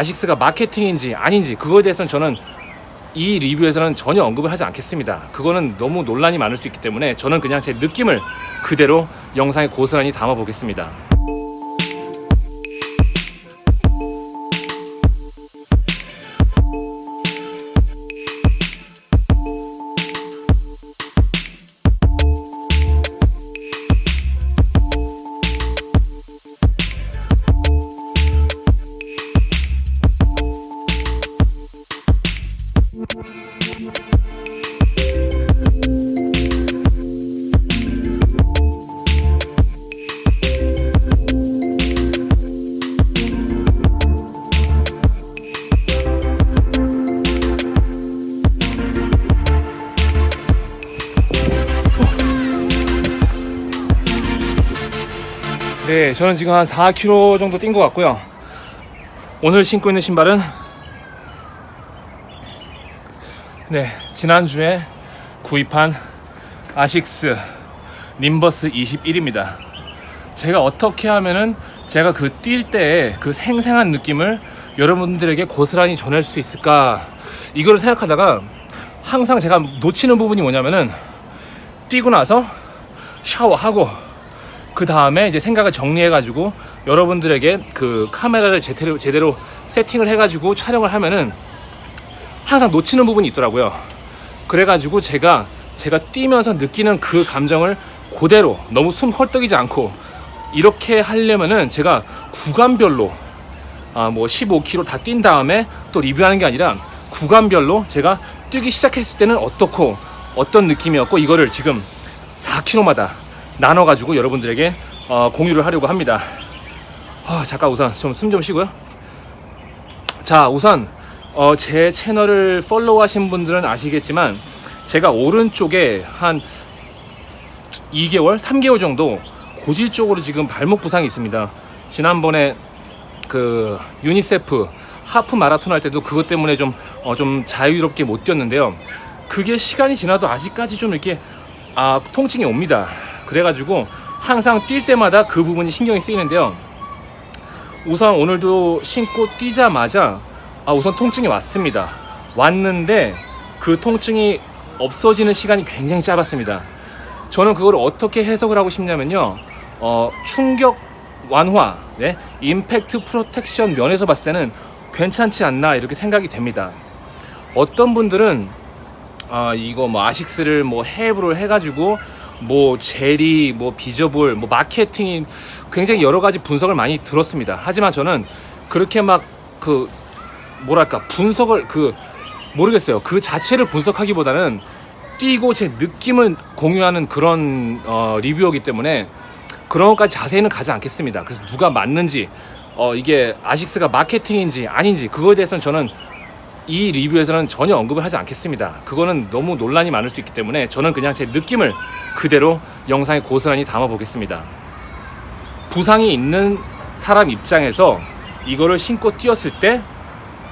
아식스가 마케팅인지 아닌지 그거에 대해서는 저는 이 리뷰에서는 전혀 언급을 하지 않겠습니다. 그거는 너무 논란이 많을 수 있기 때문에 저는 그냥 제 느낌을 그대로 영상에 고스란히 담아 보겠습니다. 네, 저는 지금 한 4km 정도 뛴 것 같고요. 오늘 신고 있는 신발은 지난주에 구입한 아식스 님버스 21입니다. 제가 어떻게 하면은 제가 그 뛸 때의 그 생생한 느낌을 여러분들에게 고스란히 전할 수 있을까, 이걸 생각하다가 항상 제가 놓치는 부분이 뭐냐면은 뛰고 나서 샤워하고 그 다음에 이제 생각을 정리해가지고 여러분들에게 그 카메라를 제대로 세팅을 해가지고 촬영을 하면은 항상 놓치는 부분이 있더라고요. 그래가지고 제가 뛰면서 느끼는 그 감정을 그대로 너무 숨 헐떡이지 않고 이렇게 하려면은 제가 구간별로 뭐 15km 다 뛴 다음에 또 리뷰하는 게 아니라 구간별로 제가 뛰기 시작했을 때는 어떻고 어떤 느낌이었고 이거를 지금 4km마다 나눠가지고 여러분들에게 공유를 하려고 합니다. 잠깐 우선 좀 숨 좀 쉬고요. 자, 우선 제 채널을 팔로우 하신 분들은 아시겠지만 제가 오른쪽에 한 2개월, 3개월 정도 고질적으로 지금 발목 부상이 있습니다. 지난번에 그 유니세프 하프 마라톤 할 때도 그것 때문에 좀 자유롭게 못 뛰었는데요. 그게 시간이 지나도 아직까지 좀 이렇게 통증이 옵니다. 그래가지고 항상 뛸 때마다 그 부분이 신경이 쓰이는데요. 우선 오늘도 신고 뛰자마자 우선 통증이 왔는데 그 통증이 없어지는 시간이 굉장히 짧았습니다. 저는 그걸 어떻게 해석을 하고 싶냐면요, 충격 완화, 임팩트 프로텍션 면에서 봤을 때는 괜찮지 않나 이렇게 생각이 됩니다. 어떤 분들은 이거 뭐 아식스를 뭐 해부를 해가지고 뭐 젤이 뭐 비저볼 뭐 마케팅이 굉장히 여러 가지 분석을 많이 들었습니다. 하지만 저는 그렇게 막 그 뭐랄까 분석을 모르겠어요. 그 자체를 분석하기보다는 뛰고 제 느낌을 공유하는 그런 리뷰이기 때문에 그런 것까지 자세히는 가지 않겠습니다. 그래서 누가 맞는지 이게 아식스가 마케팅인지 아닌지 그거에 대해서는 저는 이 리뷰에서는 전혀 언급을 하지 않겠습니다. 그거는 너무 논란이 많을 수 있기 때문에 저는 그냥 제 느낌을 그대로 영상에 고스란히 담아 보겠습니다. 부상이 있는 사람 입장에서 이거를 신고 뛰었을 때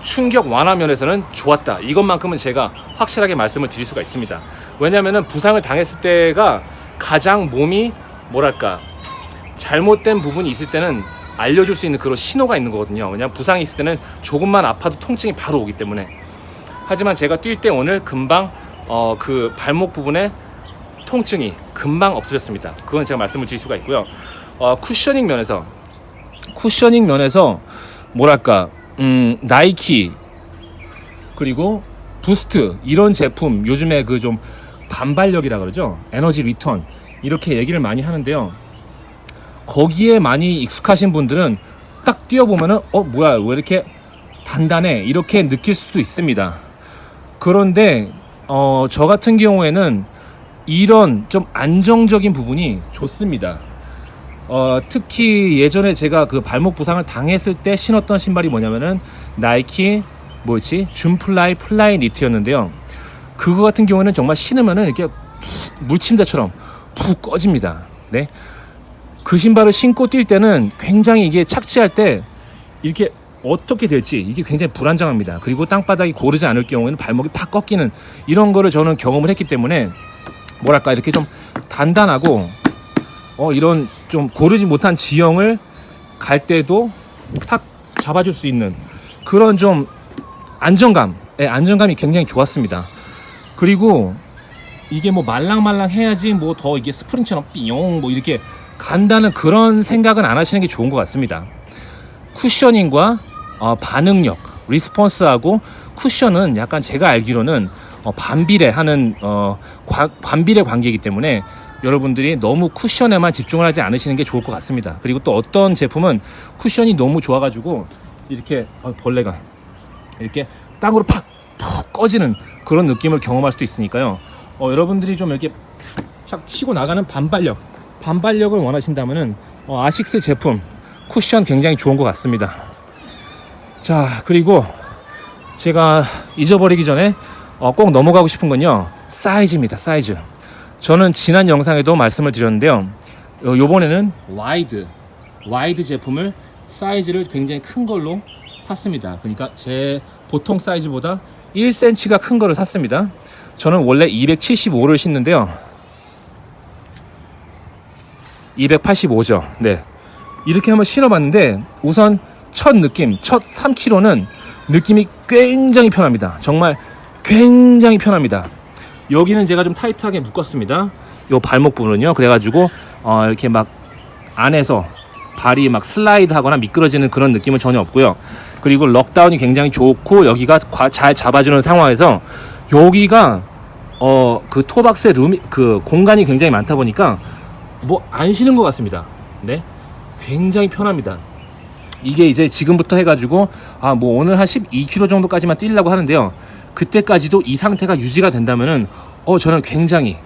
충격 완화 면에서는 좋았다, 이것만큼은 제가 확실하게 말씀을 드릴 수가 있습니다. 왜냐하면 부상을 당했을 때가 가장 몸이 뭐랄까 잘못된 부분이 있을 때는 알려줄 수 있는 그런 신호가 있는 거거든요. 왜냐하면 부상이 있을 때는 조금만 아파도 통증이 바로 오기 때문에. 하지만 제가 뛸 때 오늘 금방 그 발목 부분에 통증이 금방 없어졌습니다. 그건 제가 말씀을 드릴 수가 있고요. 쿠셔닝 면에서 뭐랄까 나이키 그리고 부스트 이런 제품 요즘에 그 좀 반발력이라 그러죠, 에너지 리턴 이렇게 얘기를 많이 하는데요. 거기에 많이 익숙하신 분들은 딱 뛰어보면은 뭐야 왜 이렇게 단단해 이렇게 느낄 수도 있습니다. 그런데 저 같은 경우에는 이런 좀 안정적인 부분이 좋습니다. 특히 예전에 제가 그 발목 부상을 당했을 때 신었던 신발이 뭐냐면은 나이키 줌플라이 플라이 니트였는데요. 그거 같은 경우에는 정말 신으면은 이렇게 물침대처럼 푹 꺼집니다. 네. 그 신발을 신고 뛸 때는 굉장히 이게 착지할 때 이렇게 어떻게 될지 이게 굉장히 불안정합니다. 그리고 땅바닥이 고르지 않을 경우에는 발목이 팍 꺾이는 이런 거를 저는 경험을 했기 때문에 뭐랄까 이렇게 좀 단단하고 이런 좀 고르지 못한 지형을 갈 때도 탁 잡아줄 수 있는 그런 좀 안정감이 굉장히 좋았습니다. 그리고 이게 뭐 말랑말랑 해야지 뭐 더 이게 스프링처럼 삐용 뭐 이렇게 간다는 그런 생각은 안 하시는 게 좋은 것 같습니다. 쿠셔닝과 반응력, 리스폰스하고 쿠션은 약간 제가 알기로는 반비례하는 반비례 관계이기 때문에 여러분들이 너무 쿠션에만 집중을 하지 않으시는 게 좋을 것 같습니다. 그리고 또 어떤 제품은 쿠션이 너무 좋아가지고 이렇게 벌레가 이렇게 땅으로 푹 꺼지는 그런 느낌을 경험할 수도 있으니까요. 여러분들이 좀 이렇게 착 치고 나가는 반발력을 원하신다면은 아식스 제품 쿠션 굉장히 좋은 것 같습니다. 자, 그리고 제가 잊어버리기 전에 꼭 넘어가고 싶은 건요, 사이즈입니다. 사이즈. 저는 지난 영상에도 말씀을 드렸는데요, 요번에는 와이드 제품을 사이즈를 굉장히 큰 걸로 샀습니다. 그러니까 제 보통 사이즈보다 1cm가 큰 거를 샀습니다. 저는 원래 275를 신는데요, 285죠. 네, 이렇게 한번 신어봤는데 우선 첫 3kg는 느낌이 굉장히 편합니다. 정말 굉장히 편합니다. 여기는 제가 좀 타이트하게 묶었습니다. 요 발목 부분은요. 그래가지고 이렇게 막 안에서 발이 막 슬라이드 하거나 미끄러지는 그런 느낌은 전혀 없고요. 그리고 럭다운이 굉장히 좋고, 여기가 잘 잡아주는 상황에서 여기가 그 토박스의 그 공간이 굉장히 많다 보니까 뭐 안 쉬는 것 같습니다. 네, 굉장히 편합니다. 이게 이제 지금부터 해가지고 뭐 오늘 한 12km 정도까지만 뛰려고 하는데요, 그때까지도 이 상태가 유지가 된다면은 저는 굉장히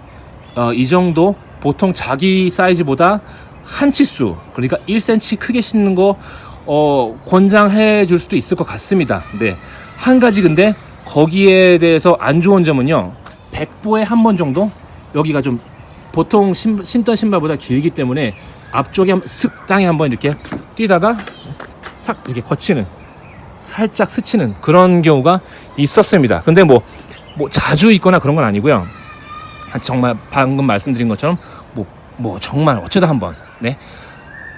이 정도 보통 자기 사이즈보다 한 치수, 그러니까 1cm 크게 신는 거 권장해 줄 수도 있을 것 같습니다. 네, 한 가지 근데 거기에 대해서 안 좋은 점은요, 100보에 한 번 정도 여기가 좀 보통 신던 신발보다 길기 때문에 앞쪽에 슥 땅에 한번 이렇게 뛰다가 싹 이렇게 거치는, 살짝 스치는 그런 경우가 있었습니다. 근데 뭐 자주 있거나 그런 건 아니고요. 정말 방금 말씀드린 것처럼 뭐 정말 어쩌다 한번. 네,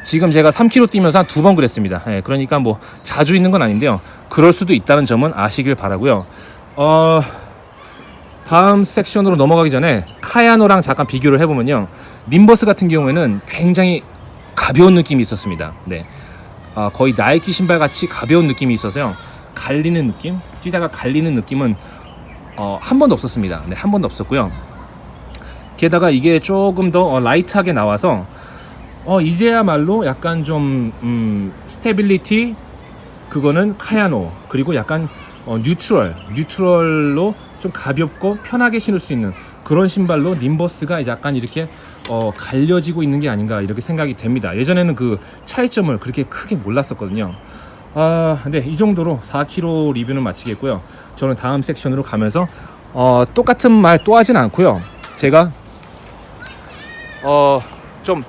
지금 제가 3km 뛰면서 한 2번 그랬습니다. 네, 그러니까 뭐 자주 있는 건 아닌데요, 그럴 수도 있다는 점은 아시길 바라고요. 다음 섹션으로 넘어가기 전에 카야노랑 잠깐 비교를 해보면요, 님버스 같은 경우에는 굉장히 가벼운 느낌이 있었습니다. 네, 거의 나이키 신발 같이 가벼운 느낌이 있어서요, 갈리는 느낌, 뛰다가 갈리는 느낌은 한 번도 없었습니다. 네, 한 번도 없었고요. 게다가 이게 조금 더 라이트하게 나와서 이제야말로 약간 좀 스테빌리티, 그거는 카야노, 그리고 약간 뉴트럴로 좀 가볍고 편하게 신을 수 있는 그런 신발로 님버스가 약간 이렇게 갈려지고 있는 게 아닌가 이렇게 생각이 됩니다. 예전에는 그 차이점을 그렇게 크게 몰랐었거든요. 네, 이 정도로 4km 리뷰는 마치겠고요. 저는 다음 섹션으로 가면서 똑같은 말 또 하진 않고요, 제가 좀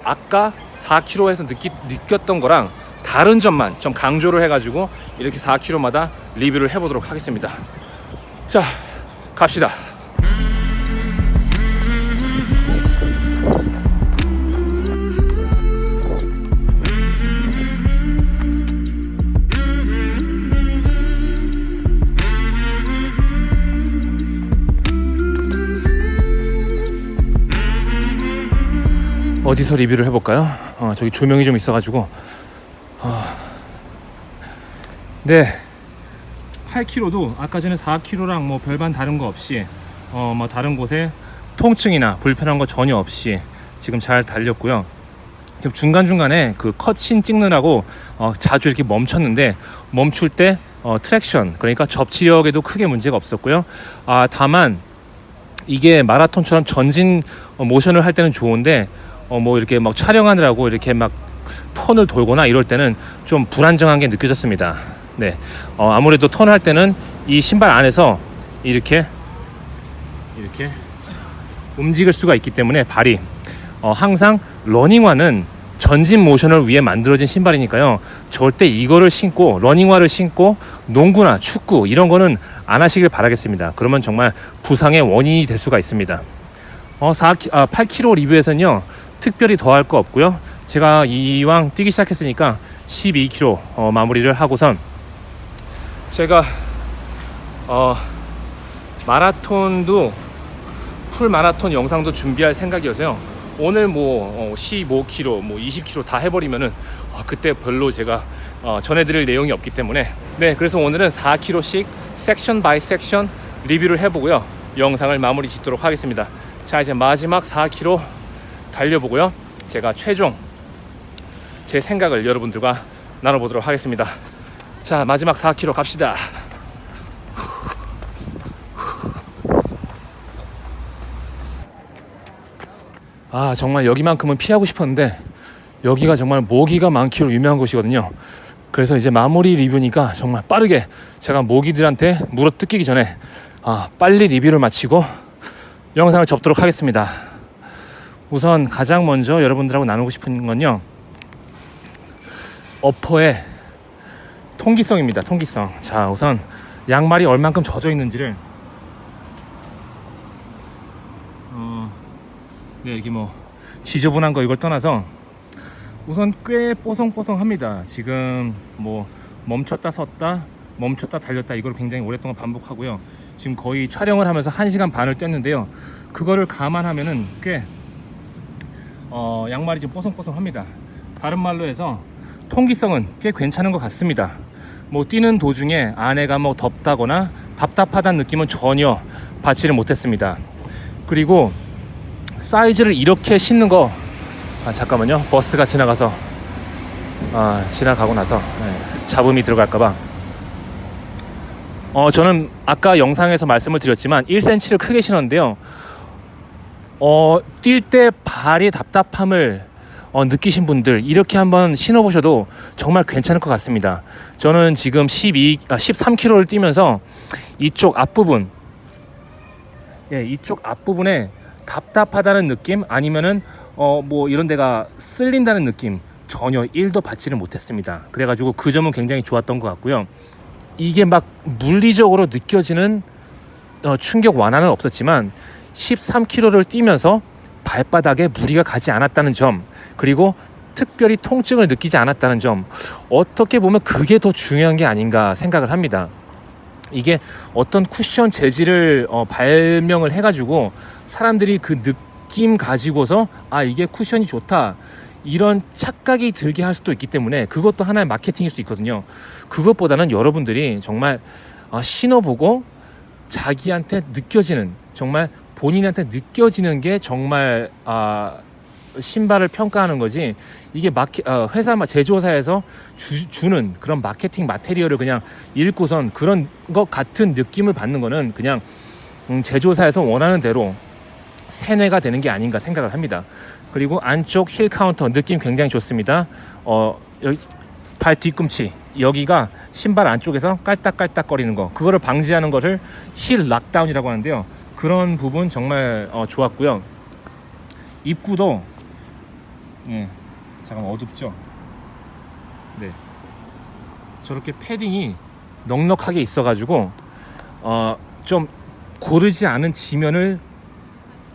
아까 4km에서 느꼈던 거랑 다른 점만 좀 강조를 해가지고 이렇게 4km마다 리뷰를 해보도록 하겠습니다. 자, 갑시다. 어디서 리뷰를 해볼까요? 저기 조명이 좀 있어가지고. 네, 8km도 아까 전에 4km랑 뭐 별반 다른 거 없이 뭐 다른 곳에 통증이나 불편한 거 전혀 없이 지금 잘 달렸고요. 지금 중간중간에 그 컷신 찍느라고 자주 이렇게 멈췄는데, 멈출 때 트랙션, 그러니까 접지력에도 크게 문제가 없었고요. 다만 이게 마라톤처럼 전진 모션을 할 때는 좋은데 뭐 이렇게 막 촬영하느라고 이렇게 막 턴을 돌거나 이럴 때는 좀 불안정한 게 느껴졌습니다. 네, 아무래도 턴을 할 때는 이 신발 안에서 이렇게 움직일 수가 있기 때문에 발이 항상 러닝화는 전진 모션을 위해 만들어진 신발이니까요, 절대 이거를 신고 러닝화를 신고 농구나 축구 이런 거는 안 하시길 바라겠습니다. 그러면 정말 부상의 원인이 될 수가 있습니다. 8km 리뷰에서는요 특별히 더 할 거 없고요, 제가 이왕 뛰기 시작했으니까 12km 마무리를 하고선 제가 마라톤도 풀 마라톤 영상도 준비할 생각이어서요. 오늘 뭐 15km, 뭐 20km 다 해버리면은 그때 별로 제가 전해드릴 내용이 없기 때문에, 네, 그래서 오늘은 4km씩 섹션 바이 섹션 리뷰를 해보고요. 영상을 마무리 짓도록 하겠습니다. 자, 이제 마지막 4km 달려보고요. 제가 최종 제 생각을 여러분들과 나눠보도록 하겠습니다. 자, 마지막 4km 갑시다. 정말 여기만큼은 피하고 싶었는데 여기가 정말 모기가 많기로 유명한 곳이거든요. 그래서 이제 마무리 리뷰니까 정말 빠르게 제가 모기들한테 물어 뜯기기 전에 빨리 리뷰를 마치고 영상을 접도록 하겠습니다. 우선 가장 먼저 여러분들하고 나누고 싶은 건요, 어퍼의 통기성입니다. 통기성. 자, 우선 양말이 얼만큼 젖어 있는지를 네, 이렇게 뭐 지저분한 거 이걸 떠나서 우선 꽤 뽀송뽀송합니다. 지금 뭐 멈췄다 섰다 멈췄다 달렸다 이걸 굉장히 오랫동안 반복하고요. 지금 거의 촬영을 하면서 1시간 반을 뛰었는데요. 그거를 감안하면은 꽤 양말이 좀 뽀송뽀송합니다. 다른 말로 해서 통기성은 꽤 괜찮은 것 같습니다. 뭐 뛰는 도중에 안에가 뭐 덥다거나 답답하다는 느낌은 전혀 받지를 못했습니다. 그리고 사이즈를 이렇게 신는 거, 잠깐만요, 버스가 지나가서 지나가고 나서 잡음이 들어갈까봐 저는 아까 영상에서 말씀을 드렸지만 1cm를 크게 신었는데요. 뛸 때 발이 답답함을 느끼신 분들 이렇게 한번 신어보셔도 정말 괜찮을 것 같습니다. 저는 지금 13km를 뛰면서 이쪽 앞부분, 이쪽 앞부분에 답답하다는 느낌, 아니면은 뭐 이런 데가 쓸린다는 느낌 전혀 1도 받지를 못했습니다. 그래가지고 그 점은 굉장히 좋았던 것 같고요. 이게 막 물리적으로 느껴지는 충격 완화는 없었지만 13km를 뛰면서 발바닥에 무리가 가지 않았다는 점, 그리고 특별히 통증을 느끼지 않았다는 점, 어떻게 보면 그게 더 중요한 게 아닌가 생각을 합니다. 이게 어떤 쿠션 재질을 발명을 해가지고 사람들이 그 느낌 가지고서 이게 쿠션이 좋다 이런 착각이 들게 할 수도 있기 때문에 그것도 하나의 마케팅일 수 있거든요. 그것보다는 여러분들이 정말 신어보고 자기한테 느껴지는, 정말 본인한테 느껴지는 게 정말 신발을 평가하는 거지, 이게 회사 제조사에서 주는 그런 마케팅 마테리얼을 그냥 읽고선 그런 것 같은 느낌을 받는 거는 그냥 제조사에서 원하는 대로 세뇌가 되는 게 아닌가 생각을 합니다. 그리고 안쪽 힐 카운터 느낌 굉장히 좋습니다. 여기 발 뒤꿈치 여기가 신발 안쪽에서 깔딱깔딱 거리는 거, 그거를 방지하는 거를 힐 락다운이라고 하는데요. 그런 부분 정말 좋았고요. 입구도 잠깐 어둡죠? 네, 저렇게 패딩이 넉넉하게 있어가지고 좀 고르지 않은 지면을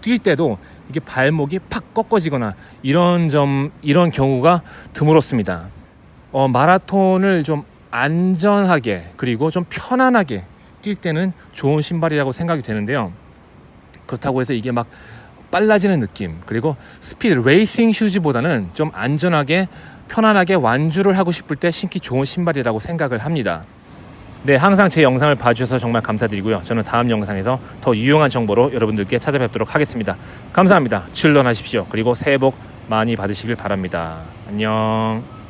뛸 때도 이게 발목이 팍 꺾어지거나 이런 경우가 드물었습니다. 마라톤을 좀 안전하게 그리고 좀 편안하게 뛸 때는 좋은 신발이라고 생각이 되는데요. 그렇다고 해서 이게 막 빨라지는 느낌, 그리고 스피드 레이싱 슈즈보다는 좀 안전하게 편안하게 완주를 하고 싶을 때 신기 좋은 신발이라고 생각을 합니다. 네, 항상 제 영상을 봐주셔서 정말 감사드리고요. 저는 다음 영상에서 더 유용한 정보로 여러분들께 찾아뵙도록 하겠습니다. 감사합니다. 출런하십시오. 그리고 새해 복 많이 받으시길 바랍니다. 안녕.